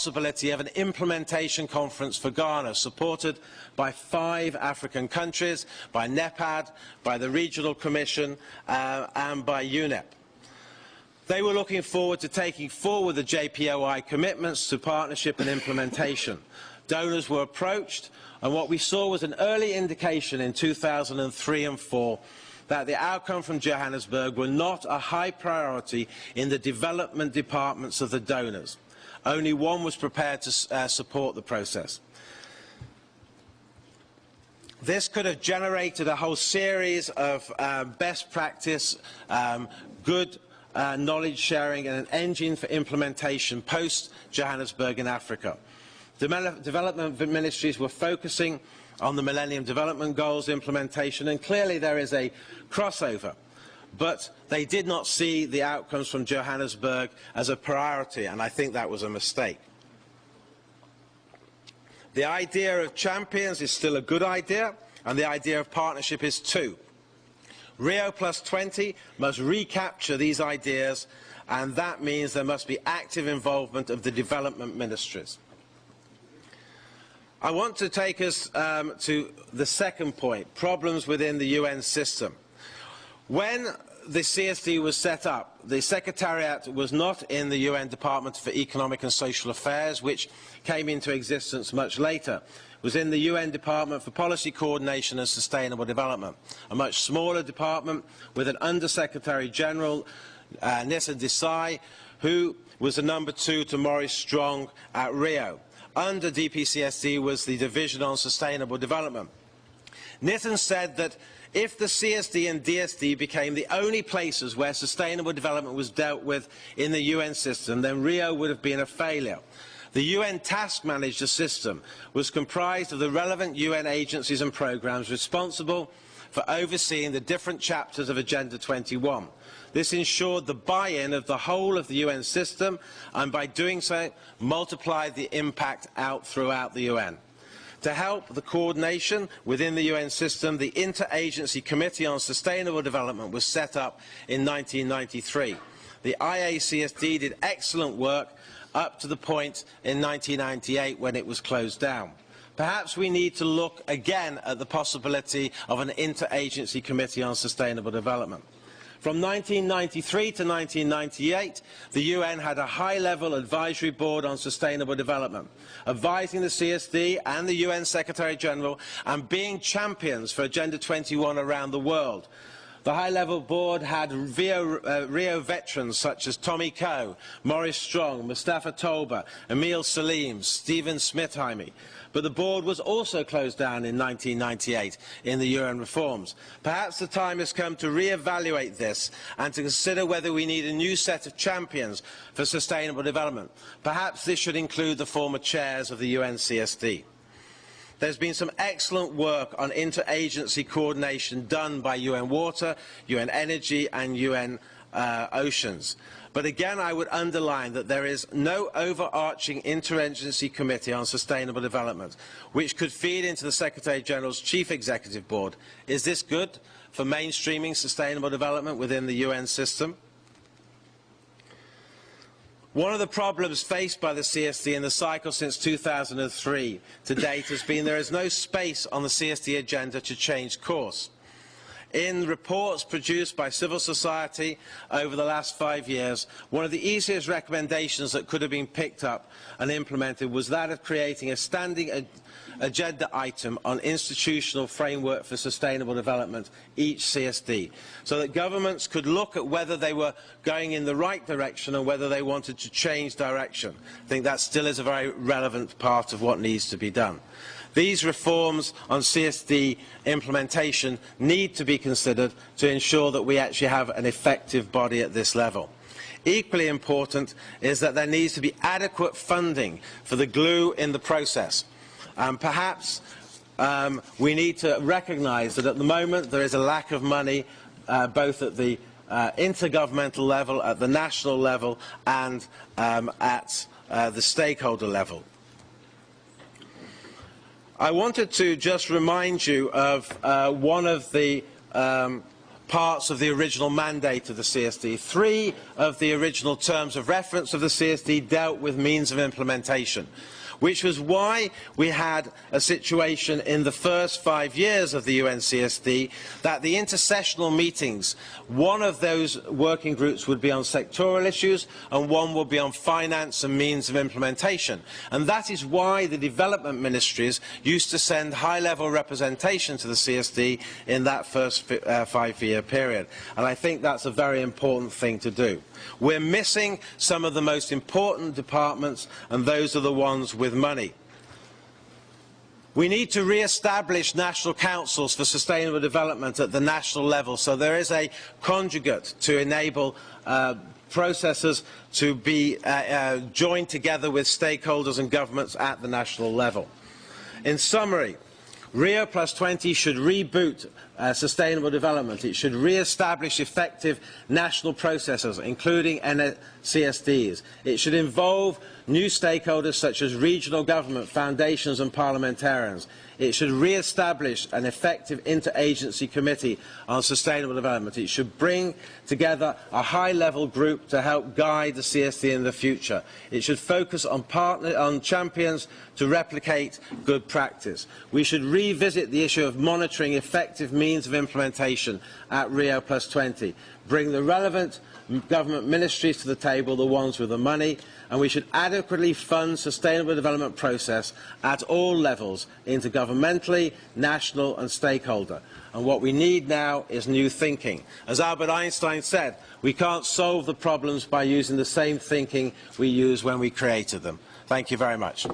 possibility of an implementation conference for Ghana, supported by 5 African countries, by NEPAD, by the Regional Commission and by UNEP. They were looking forward to taking forward the JPOI commitments to partnership and implementation. Donors were approached, and what we saw was an early indication in 2003 and 2004 that the outcome from Johannesburg were not a high priority in the development departments of the donors. Only one was prepared to support the process. This could have generated a whole series of best practice, good knowledge sharing and an engine for implementation post-Johannesburg in Africa. Development ministries were focusing on the Millennium Development Goals implementation, and clearly there is a crossover. But they did not see the outcomes from Johannesburg as a priority, and I think that was a mistake. The idea of champions is still a good idea, and the idea of partnership is too. Rio+20 must recapture these ideas, and that means there must be active involvement of the development ministries. I want to take us to the second point, problems within the UN system. When the CSD was set up, the Secretariat was not in the UN Department for Economic and Social Affairs, which came into existence much later. It was in the UN Department for Policy Coordination and Sustainable Development, a much smaller department with an Under-Secretary General, Nissa Desai, who was the number 2 to Maurice Strong at Rio. Under DPCSD was the Division on Sustainable Development. Nitin said that if the CSD and DSD became the only places where sustainable development was dealt with in the UN system, then Rio would have been a failure. The UN Task Manager system was comprised of the relevant UN agencies and programs responsible for overseeing the different chapters of Agenda 21. This ensured the buy-in of the whole of the UN system, and by doing so, multiplied the impact out throughout the UN. To help the coordination within the UN system, the Interagency Committee on Sustainable Development was set up in 1993. The IACSD did excellent work up to the point in 1998 when it was closed down. Perhaps we need to look again at the possibility of an Interagency Committee on Sustainable Development. From 1993 to 1998, the UN had a high-level advisory board on sustainable development, advising the CSD and the UN Secretary-General and being champions for Agenda 21 around the world. The high-level board had Rio veterans such as Tommy Coe, Maurice Strong, Mustafa Tolba, Emil Salim, Stephen Smithheime. But the board was also closed down in 1998 in the UN reforms. Perhaps the time has come to re-evaluate this and to consider whether we need a new set of champions for sustainable development. Perhaps this should include the former chairs of the UN CSD. There's been some excellent work on interagency coordination done by UN Water, UN Energy and UN Oceans. But again, I would underline that there is no overarching interagency committee on sustainable development, which could feed into the Secretary-General's Chief Executive Board. Is this good for mainstreaming sustainable development within the UN system? One of the problems faced by the CSD in the cycle since 2003 to date has been there is no space on the CSD agenda to change course. In reports produced by civil society over the last 5 years, one of the easiest recommendations that could have been picked up and implemented was that of creating a standing agenda item on institutional framework for sustainable development, each CSD, so that governments could look at whether they were going in the right direction and whether they wanted to change direction. I think that still is a very relevant part of what needs to be done. These reforms on CSD implementation need to be considered to ensure that we actually have an effective body at this level. Equally important is that there needs to be adequate funding for the glue in the process. Perhaps we need to recognise that at the moment there is a lack of money both at the intergovernmental level, at the national level and at the stakeholder level. I wanted to just remind you of one of the parts of the original mandate of the CSD. 3 of the original terms of reference of the CSD dealt with means of implementation, which was why we had a situation in the first 5 years of the UN CSD that the intersessional meetings, one of those working groups would be on sectoral issues and one would be on finance and means of implementation. And that is why the development ministries used to send high-level representation to the CSD in that first 5-year period. And I think that's a very important thing to do. We're missing some of the most important departments, and those are the ones with money. We need to re-establish national councils for sustainable development at the national level, so there is a conjugate to enable processes to be joined together with stakeholders and governments at the national level. In summary, Rio+20 should reboot sustainable development. It should re-establish effective national processes, including CSDs. It should involve new stakeholders such as regional government, foundations and parliamentarians. It should re-establish an effective interagency committee on sustainable development. It should bring together a high-level group to help guide the CSD in the future. It should focus on champions to replicate good practice. We should revisit the issue of monitoring effective means of implementation at Rio+20. Bring the relevant government ministries to the table, the ones with the money, and we should adequately fund sustainable development process at all levels, intergovernmentally, national and stakeholder. And what we need now is new thinking. As Albert Einstein said, we can't solve the problems by using the same thinking we used when we created them. Thank you very much.